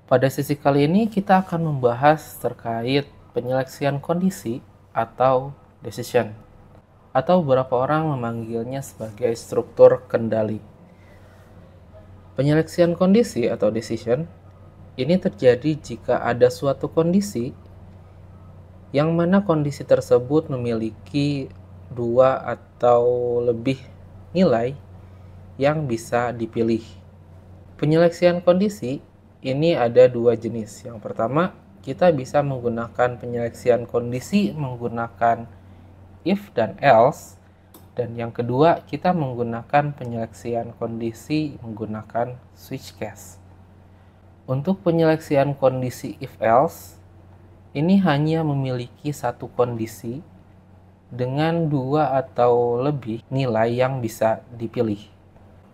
Pada sesi kali ini kita akan membahas terkait penyeleksian kondisi atau decision, atau beberapa orang memanggilnya sebagai struktur kendali. Penyeleksian kondisi atau decision ini terjadi jika ada suatu kondisi yang mana kondisi tersebut memiliki dua atau lebih nilai yang bisa dipilih. Penyeleksian kondisi ini ada dua jenis. Yang pertama, kita bisa menggunakan penyeleksian kondisi menggunakan if dan else. Dan yang kedua, kita menggunakan penyeleksian kondisi menggunakan switch case. Untuk penyeleksian kondisi if else, ini hanya memiliki satu kondisi dengan dua atau lebih nilai yang bisa dipilih.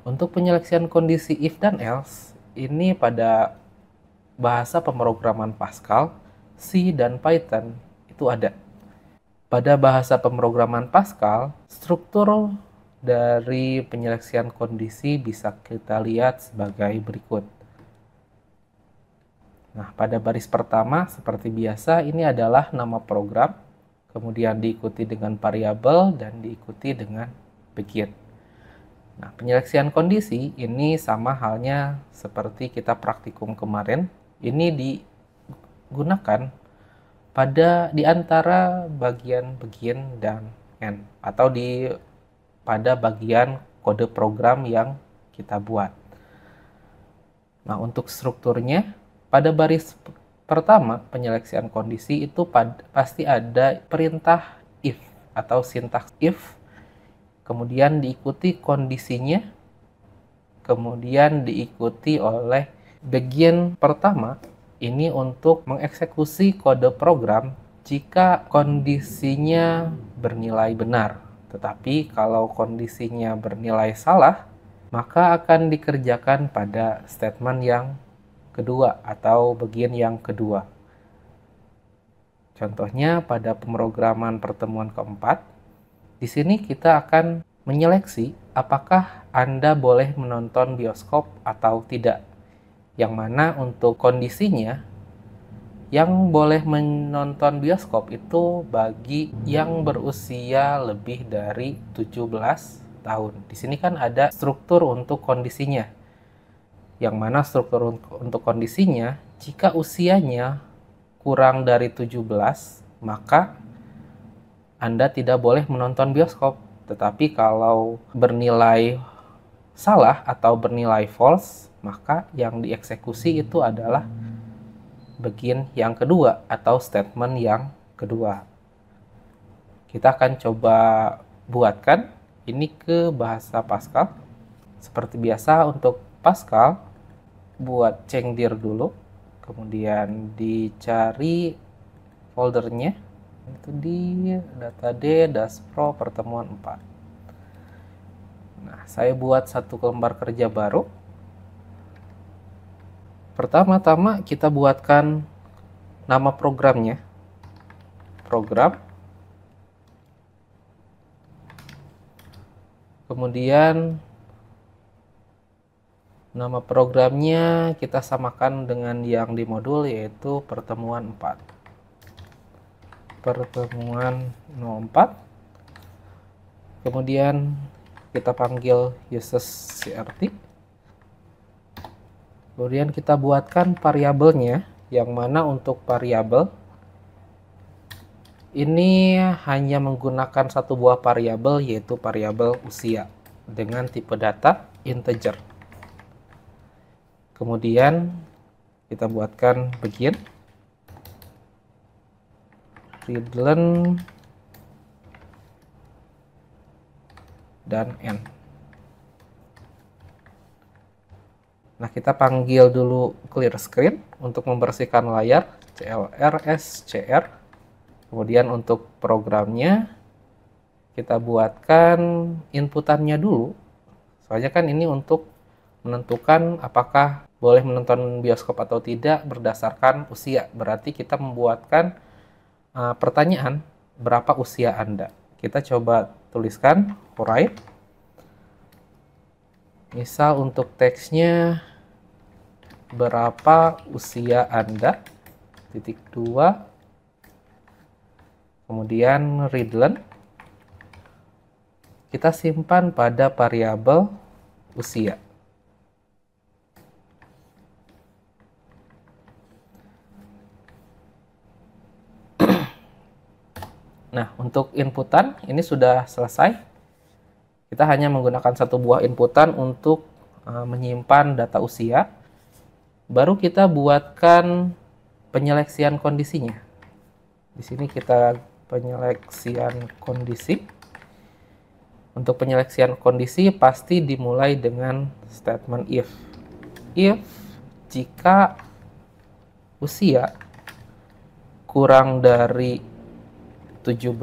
Untuk penyeleksian kondisi if dan else, ini pada bahasa pemrograman Pascal, C, dan Python itu ada. Pada bahasa pemrograman Pascal, struktur dari penyeleksian kondisi bisa kita lihat sebagai berikut. Nah, pada baris pertama, seperti biasa, ini adalah nama program, kemudian diikuti dengan variabel, dan diikuti dengan begin. Nah, penyeleksian kondisi ini sama halnya seperti kita praktikum kemarin. Ini digunakan di antara bagian begin dan end, atau pada bagian kode program yang kita buat. Nah, untuk strukturnya, pada baris pertama penyeleksian kondisi itu pasti ada perintah if atau sintaks if, kemudian diikuti kondisinya, kemudian diikuti oleh bagian pertama. Ini untuk mengeksekusi kode program jika kondisinya bernilai benar. Tetapi kalau kondisinya bernilai salah, maka akan dikerjakan pada statement yang kedua atau bagian yang kedua. Contohnya pada pemrograman pertemuan keempat, di sini kita akan menyeleksi apakah Anda boleh menonton bioskop atau tidak. Yang mana untuk kondisinya, yang boleh menonton bioskop itu bagi yang berusia lebih dari 17 tahun. Di sini kan ada struktur untuk kondisinya. Yang mana struktur untuk kondisinya, jika usianya kurang dari 17, maka Anda tidak boleh menonton bioskop. Tetapi kalau bernilai salah atau bernilai false, maka yang dieksekusi itu adalah bagian yang kedua atau statement yang kedua. Kita akan coba buatkan ini ke bahasa Pascal. Seperti biasa untuk Pascal, buat cengdir dulu, kemudian dicari foldernya. Itu di data-d daspro pertemuan 4. Nah, saya buat satu lembar kerja baru. Pertama-tama kita buatkan nama programnya. Program. Kemudian nama programnya kita samakan dengan yang di modul, yaitu pertemuan 4. Pertemuan 04. Kemudian kita panggil uses crt. Kemudian kita buatkan variabelnya, yang mana untuk variabel ini hanya menggunakan satu buah variabel, yaitu variabel usia dengan tipe data integer. Kemudian kita buatkan begin readline dan end. Nah, kita panggil dulu clear screen untuk membersihkan layar, clr-scr. Kemudian untuk programnya kita buatkan inputannya dulu. Soalnya kan ini untuk menentukan apakah boleh menonton bioskop atau tidak berdasarkan usia. Berarti kita membuatkan pertanyaan, berapa usia Anda? Kita coba tuliskan write. Misal untuk teksnya berapa usia Anda, titik 2, kemudian readline, kita simpan pada variabel usia. Nah, untuk inputan ini sudah selesai. Kita hanya menggunakan satu buah inputan untuk menyimpan data usia. Baru kita buatkan penyeleksian kondisinya. Di sini kita penyeleksian kondisi. Untuk penyeleksian kondisi pasti dimulai dengan statement if. If jika usia kurang dari 17,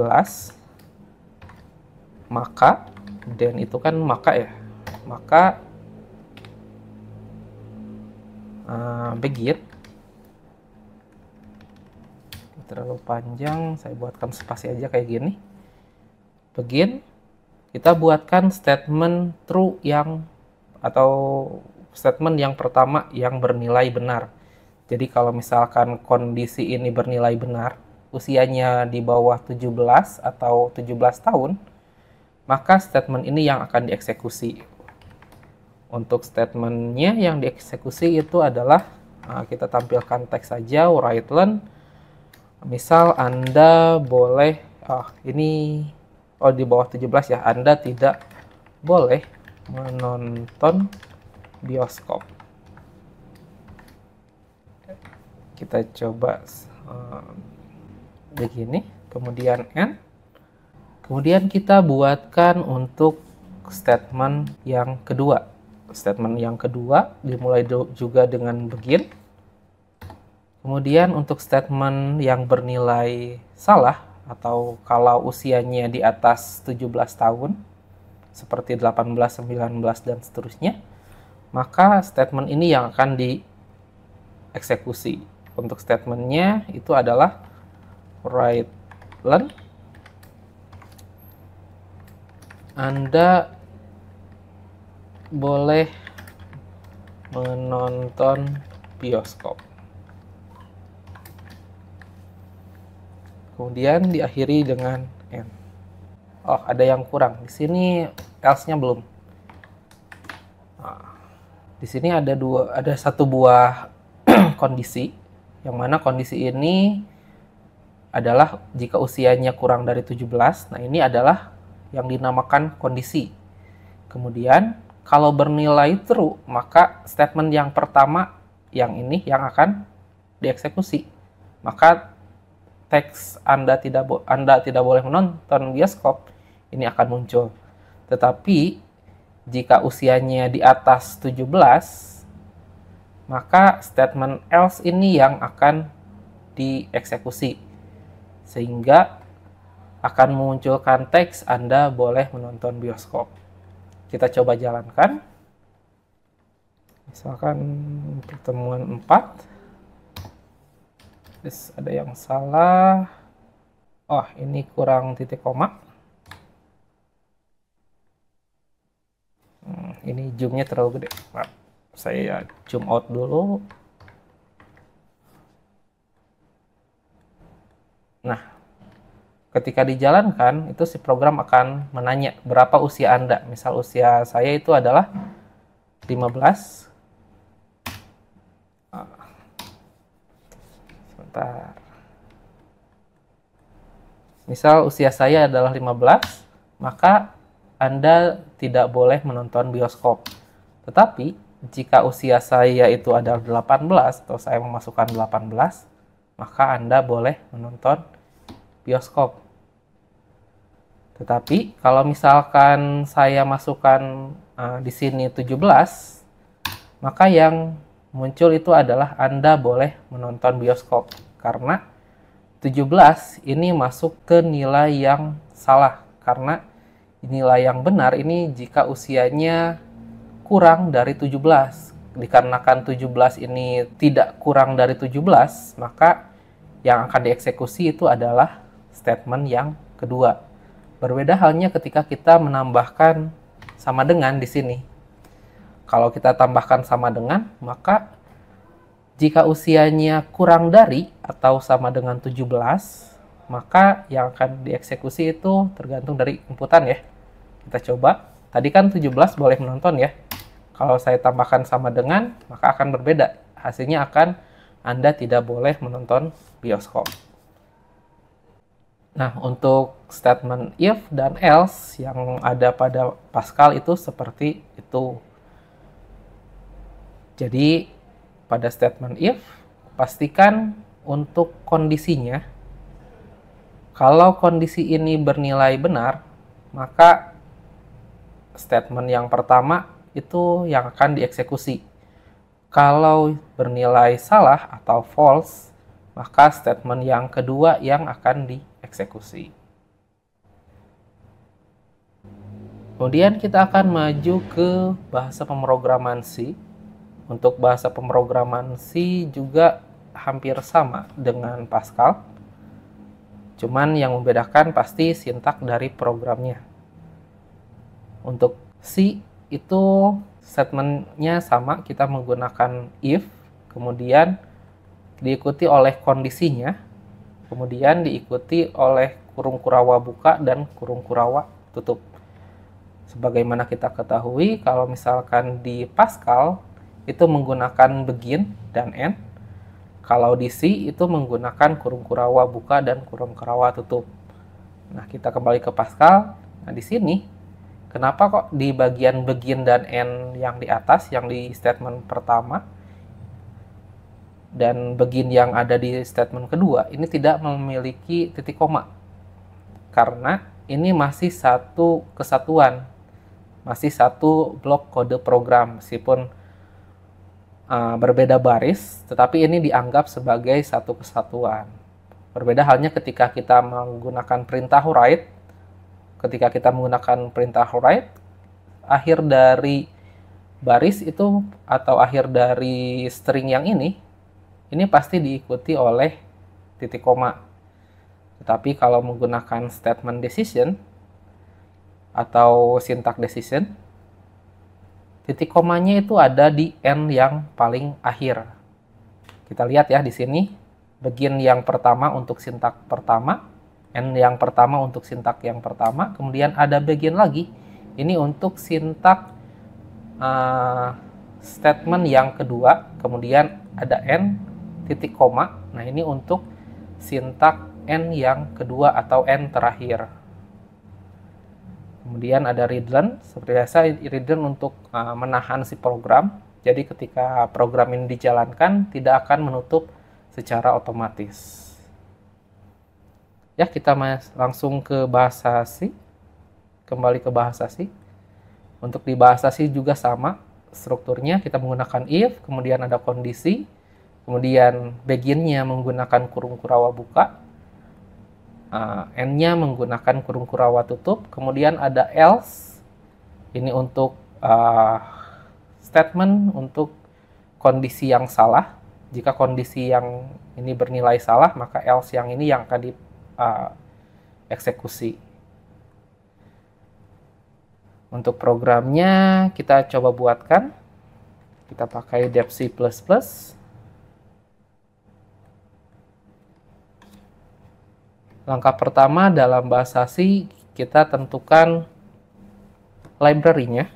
maka, dan itu kan maka ya, maka begin. Terlalu panjang, saya buatkan spasi aja kayak gini. Begin, kita buatkan statement true yang, atau statement yang pertama yang bernilai benar. Jadi kalau misalkan kondisi ini bernilai benar, usianya di bawah 17 atau 17 tahun, maka statement ini yang akan dieksekusi. Untuk statementnya yang dieksekusi itu adalah, kita tampilkan teks saja, readline. Misal Anda boleh, di bawah 17 ya, Anda tidak boleh menonton bioskop. Kita coba begini, kemudian end. Kemudian kita buatkan untuk statement yang kedua. Statement yang kedua dimulai juga dengan begin. Kemudian untuk statement yang bernilai salah, atau kalau usianya di atas 17 tahun, seperti 18, 19, dan seterusnya, maka statement ini yang akan dieksekusi. Untuk statementnya itu adalah readline, Anda boleh menonton bioskop. Kemudian diakhiri dengan end. Oh, ada yang kurang. Di sini else-nya belum. Nah, di sini ada satu buah kondisi, yang mana kondisi ini adalah jika usianya kurang dari 17. Nah, ini adalah yang dinamakan kondisi. Kemudian kalau bernilai true, maka statement yang pertama yang ini yang akan dieksekusi. Maka teks Anda tidak boleh menonton bioskop ini akan muncul. Tetapi jika usianya di atas 17, maka statement else ini yang akan dieksekusi, sehingga akan memunculkan teks Anda boleh menonton bioskop. Kita coba jalankan. Misalkan pertemuan 4. Terus ada yang salah. Oh, ini kurang titik koma. Ini zoomnya terlalu gede. Saya zoom out dulu. Nah, ketika dijalankan, itu si program akan menanya berapa usia Anda. Misal usia saya itu adalah 15. Sebentar. Misal usia saya adalah 15, maka Anda tidak boleh menonton bioskop. Tetapi, jika usia saya itu adalah 18, atau saya memasukkan 18, maka Anda boleh menonton bioskop. Tetapi kalau misalkan saya masukkan di sini 17, maka yang muncul itu adalah Anda boleh menonton bioskop, karena 17 ini masuk ke nilai yang salah, karena nilai yang benar ini jika usianya kurang dari 17. Dikarenakan 17 ini tidak kurang dari 17, maka yang akan dieksekusi itu adalah statement yang kedua. Berbeda halnya ketika kita menambahkan sama dengan di sini. Kalau kita tambahkan sama dengan, maka Jika usianya kurang dari atau sama dengan 17, maka yang akan dieksekusi itu tergantung dari inputan ya. Kita coba. Tadi kan 17 boleh menonton ya. Kalau saya tambahkan sama dengan, maka akan berbeda. Hasilnya akan Anda tidak boleh menonton bioskop. Nah, untuk statement if dan else yang ada pada Pascal itu seperti itu. Jadi, pada statement if, pastikan untuk kondisinya, kalau kondisi ini bernilai benar, maka statement yang pertama itu yang akan dieksekusi. Kalau bernilai salah atau false, maka statement yang kedua yang akan dieksekusi. Kemudian kita akan maju ke bahasa pemrograman C. Untuk bahasa pemrograman C juga hampir sama dengan Pascal. Cuman yang membedakan pasti sintak dari programnya. Untuk C itu statementnya sama, kita menggunakan if, kemudian diikuti oleh kondisinya, kemudian diikuti oleh kurung kurawa buka dan kurung kurawa tutup. Sebagaimana kita ketahui, kalau misalkan di Pascal, itu menggunakan begin dan end. Kalau di C itu menggunakan kurung kurawa buka dan kurung kurawa tutup. Nah, kita kembali ke Pascal. Nah, di sini kenapa kok di bagian begin dan end yang di atas, yang di statement pertama, dan begin yang ada di statement kedua, ini tidak memiliki titik koma? Karena ini masih satu kesatuan, masih satu blok kode program, meskipun berbeda baris, tetapi ini dianggap sebagai satu kesatuan. Berbeda halnya ketika kita menggunakan perintah write. Ketika kita menggunakan perintah write, akhir dari baris itu atau akhir dari string yang ini pasti diikuti oleh titik koma. Tetapi kalau menggunakan statement decision atau syntax decision, titik komanya itu ada di end yang paling akhir. Kita lihat ya di sini, begin yang pertama untuk sintak pertama, end yang pertama untuk sintak yang pertama, kemudian ada begin lagi. Ini untuk sintak statement yang kedua, kemudian ada end titik koma. Nah, ini untuk sintak end yang kedua atau end terakhir. Kemudian ada readline, seperti biasa readline untuk menahan si program. Jadi ketika program ini dijalankan, tidak akan menutup secara otomatis. Ya, kita langsung ke bahasa C. Kembali ke bahasa C. Untuk di bahasa C juga sama strukturnya, kita menggunakan if, kemudian ada kondisi, kemudian begin-nya menggunakan kurung kurawa buka, end-nya menggunakan kurung kurawa tutup, kemudian ada else, ini untuk statement untuk kondisi yang salah. Jika kondisi yang ini bernilai salah, maka else yang ini yang akan dieksekusi. Untuk programnya kita coba buatkan. Kita pakai dep C++. Langkah pertama dalam bahasa C, kita tentukan library-nya.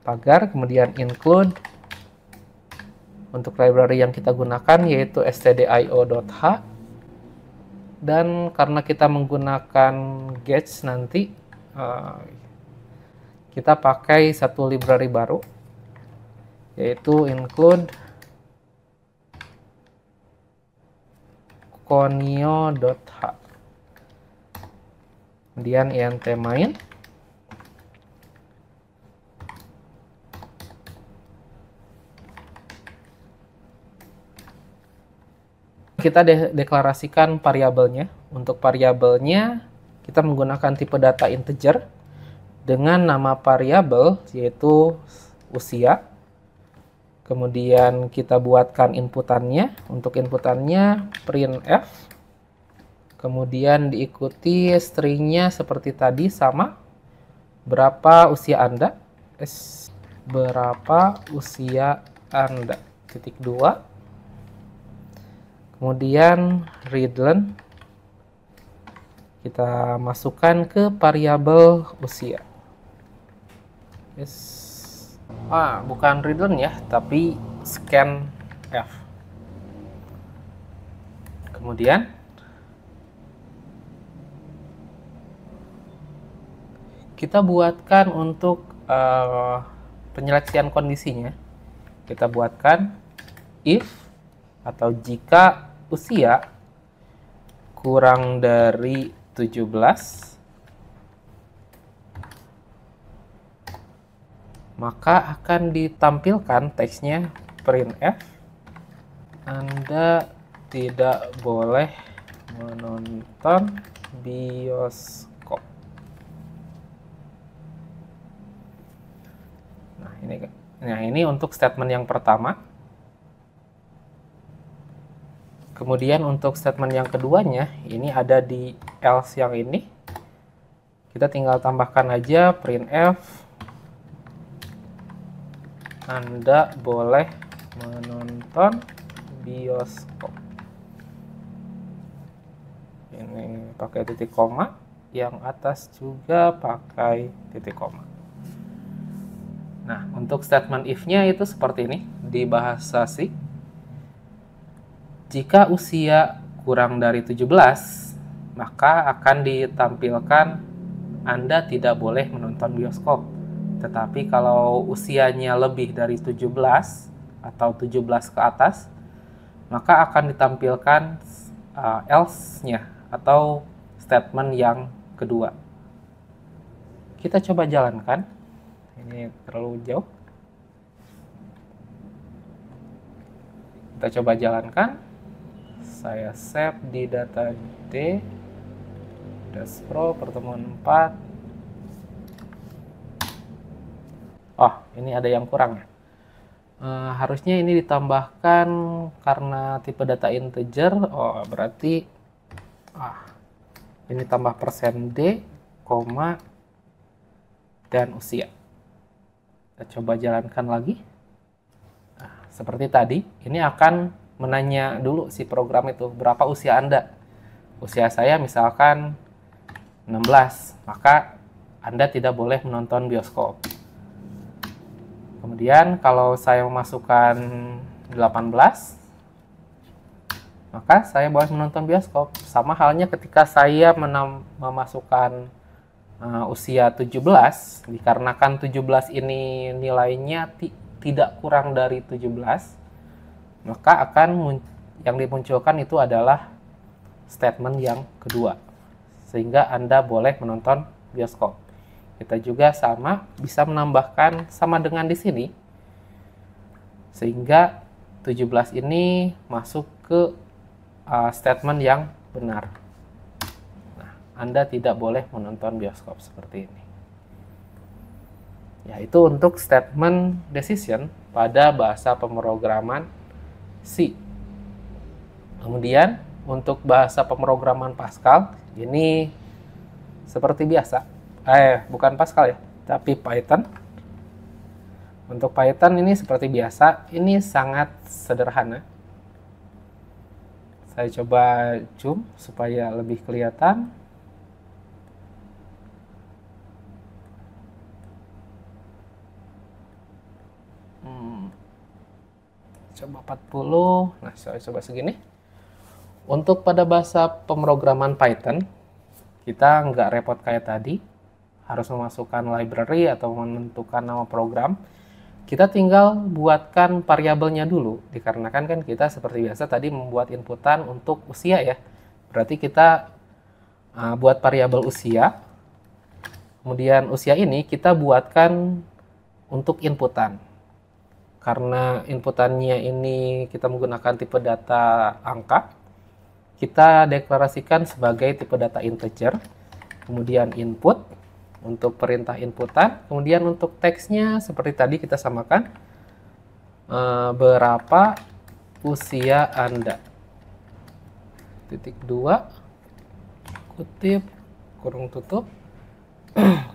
Pagar, kemudian include. Untuk library yang kita gunakan yaitu stdio.h. Dan karena kita menggunakan Gauge nanti, kita pakai satu library baru, yaitu include conio.h. Kemudian int main. Kita deklarasikan variabelnya. Untuk variabelnya kita menggunakan tipe data integer dengan nama variabel yaitu usia. Kemudian kita buatkan inputannya. Untuk inputannya printf. Kemudian diikuti stringnya seperti tadi sama. Berapa usia Anda? Berapa usia Anda? titik 2. Kemudian readlen kita masukkan ke variabel usia. Yes. Bukan readlen ya, tapi scanf. Kemudian kita buatkan untuk penyeleksian kondisinya. Kita buatkan if atau jika usia kurang dari 17, maka akan ditampilkan teksnya printf, Anda tidak boleh menonton bioskop. Nah, ini untuk statement yang pertama. Kemudian untuk statement yang keduanya, ini ada di else yang ini. Kita tinggal tambahkan aja printf, Anda boleh menonton bioskop. Ini pakai titik koma, yang atas juga pakai titik koma. Nah, untuk statement if-nya itu seperti ini di bahasa C. Jika usia kurang dari 17, maka akan ditampilkan Anda tidak boleh menonton bioskop. Tetapi kalau usianya lebih dari 17 atau 17 ke atas, maka akan ditampilkan else-nya atau statement yang kedua. Kita coba jalankan. Ini terlalu jauh. Kita coba jalankan. Saya save di data D, Dashpro pertemuan 4. Ini ada yang kurang ya. Harusnya ini ditambahkan karena tipe data integer. Berarti ini tambah %D, koma, dan usia. Kita coba jalankan lagi. Seperti tadi, ini akan menanya dulu si program itu berapa usia Anda. Usia saya misalkan 16, maka Anda tidak boleh menonton bioskop. Kemudian kalau saya memasukkan 18, maka saya boleh menonton bioskop. Sama halnya ketika saya memasukkan usia 17, dikarenakan 17 ini nilainya tidak kurang dari 17, maka yang dimunculkan itu adalah statement yang kedua, sehingga Anda boleh menonton bioskop. Kita juga sama bisa menambahkan sama dengan di sini, sehingga 17 ini masuk ke statement yang benar. Nah, Anda tidak boleh menonton bioskop seperti ini. Yaitu untuk statement decision pada bahasa pemrograman C. Kemudian untuk bahasa pemrograman Pascal ini seperti biasa. Bukan Pascal ya, tapi Python. Untuk Python ini seperti biasa, ini sangat sederhana. Saya coba zoom supaya lebih kelihatan. Coba 40. Nah, saya coba segini. Untuk pada bahasa pemrograman Python, kita nggak repot kayak tadi, harus memasukkan library atau menentukan nama program. Kita tinggal buatkan variabelnya dulu, dikarenakan kan kita seperti biasa tadi membuat inputan untuk usia ya. Berarti kita buat variabel usia, kemudian usia ini kita buatkan untuk inputan. Karena inputannya ini kita menggunakan tipe data angka, kita deklarasikan sebagai tipe data integer, kemudian input untuk perintah inputan, kemudian untuk teksnya seperti tadi kita samakan, berapa usia Anda. Titik 2, kutip, kurung tutup,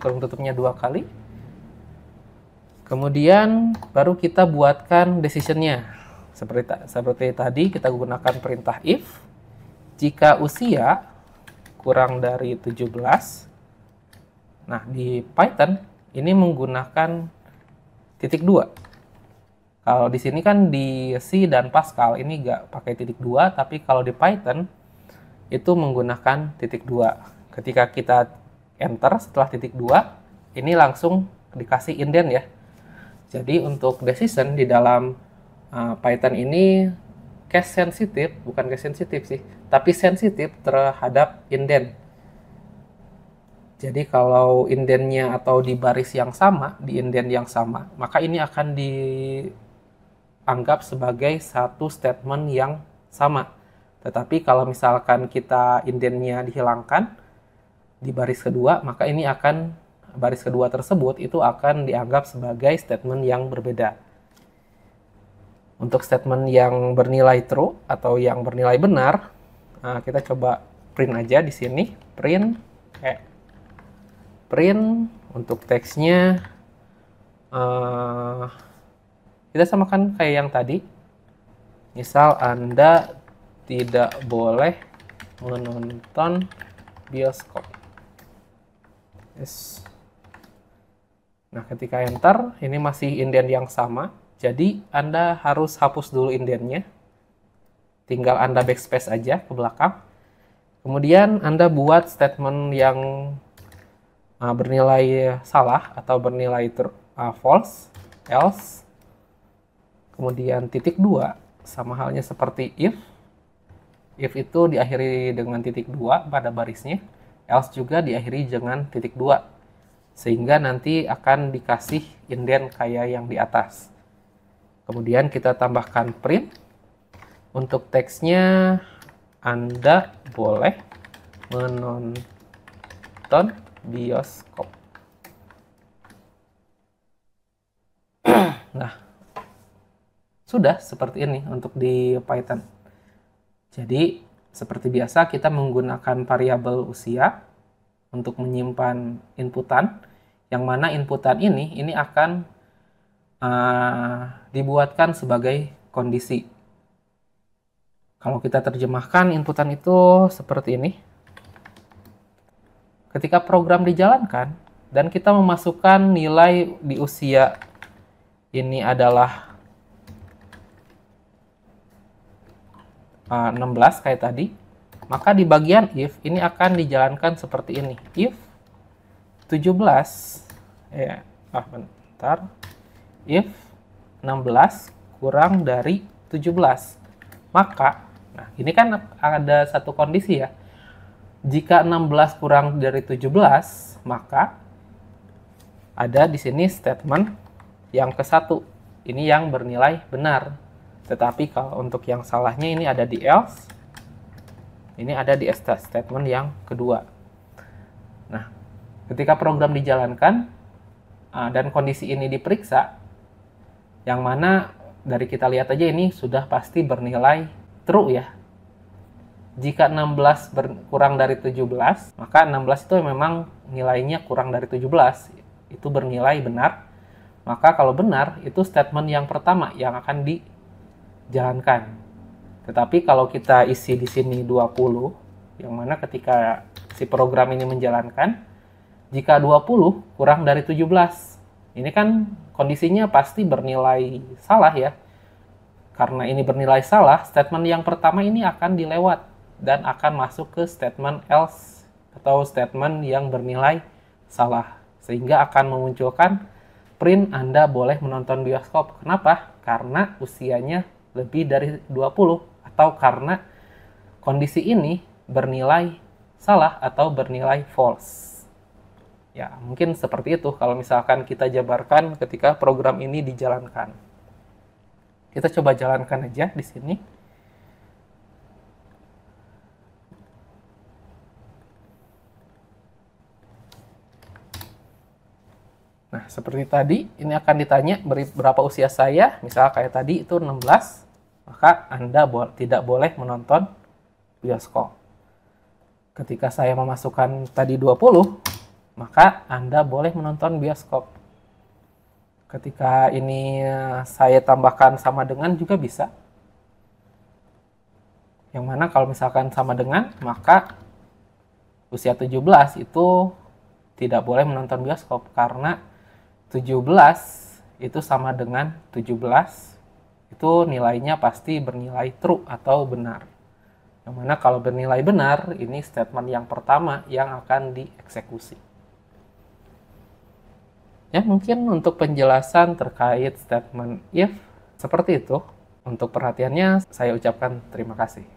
kurung tutupnya 2 kali. Kemudian baru kita buatkan decision-nya. seperti tadi kita gunakan perintah if. Jika usia kurang dari 17, nah di Python ini menggunakan titik 2. Kalau di sini kan di C dan Pascal ini nggak pakai titik 2, tapi kalau di Python itu menggunakan titik 2. Ketika kita enter setelah titik 2, ini langsung dikasih indent ya. Jadi untuk decision di dalam Python ini bukan case sensitif sih, tapi sensitif terhadap indent. Jadi kalau indentnya atau di baris yang sama, di indent yang sama, maka ini akan dianggap sebagai satu statement yang sama. Tetapi kalau misalkan kita indentnya dihilangkan di baris kedua, maka ini akan baris kedua tersebut itu akan dianggap sebagai statement yang berbeda. Untuk statement yang bernilai true atau yang bernilai benar, kita coba print aja di sini. Print untuk teksnya kita samakan kayak yang tadi. Misal Anda tidak boleh menonton bioskop. Yes. Nah, ketika enter, ini masih indent yang sama. Jadi, Anda harus hapus dulu indentnya. Tinggal Anda backspace aja ke belakang. Kemudian, Anda buat statement yang bernilai salah atau bernilai false, else. Kemudian titik 2, sama halnya seperti if. If itu diakhiri dengan titik 2 pada barisnya. Else juga diakhiri dengan titik 2. Sehingga nanti akan dikasih indent kayak yang di atas. Kemudian kita tambahkan print. Untuk teksnya, Anda boleh menonton bioskop. Nah, sudah seperti ini untuk di Python. Jadi, seperti biasa kita menggunakan variabel usia untuk menyimpan inputan, yang mana inputan ini akan dibuatkan sebagai kondisi. Kalau kita terjemahkan inputan itu seperti ini. Ketika program dijalankan dan kita memasukkan nilai di usia ini adalah 16 kayak tadi, maka di bagian if ini akan dijalankan seperti ini. If 17 if 16 kurang dari 17, maka nah ini kan ada satu kondisi ya. Jika 16 kurang dari 17, maka ada di sini statement yang ke-1. Ini yang bernilai benar. Tetapi kalau untuk yang salahnya ini ada di else. Ini ada di statement yang kedua. Nah, ketika program dijalankan dan kondisi ini diperiksa, yang mana dari kita lihat aja ini sudah pasti bernilai true ya. Jika 16 kurang dari 17, maka 16 itu memang nilainya kurang dari 17. Itu bernilai benar. Maka kalau benar, itu statement yang pertama yang akan dijalankan. Tetapi kalau kita isi di sini 20, yang mana ketika si program ini menjalankan, jika 20 kurang dari 17, ini kan kondisinya pasti bernilai salah ya. Karena ini bernilai salah, statement yang pertama ini akan dilewat dan akan masuk ke statement else atau statement yang bernilai salah. Sehingga akan memunculkan print Anda boleh menonton bioskop. Kenapa? Karena usianya lebih dari 20 atau karena kondisi ini bernilai salah atau bernilai false. Ya, mungkin seperti itu kalau misalkan kita jabarkan ketika program ini dijalankan. Kita coba jalankan aja di sini. Nah, seperti tadi, ini akan ditanya berapa usia saya, misal kayak tadi itu 16, maka Anda tidak boleh menonton bioskop. Ketika saya memasukkan tadi 20, maka Anda boleh menonton bioskop. Ketika ini saya tambahkan sama dengan juga bisa. Yang mana kalau misalkan sama dengan, maka usia 17 itu tidak boleh menonton bioskop karena 17 itu sama dengan 17, itu nilainya pasti bernilai true atau benar. Yang mana kalau bernilai benar, ini statement yang pertama yang akan dieksekusi. Ya, mungkin untuk penjelasan terkait statement if seperti itu. Untuk perhatiannya, saya ucapkan terima kasih.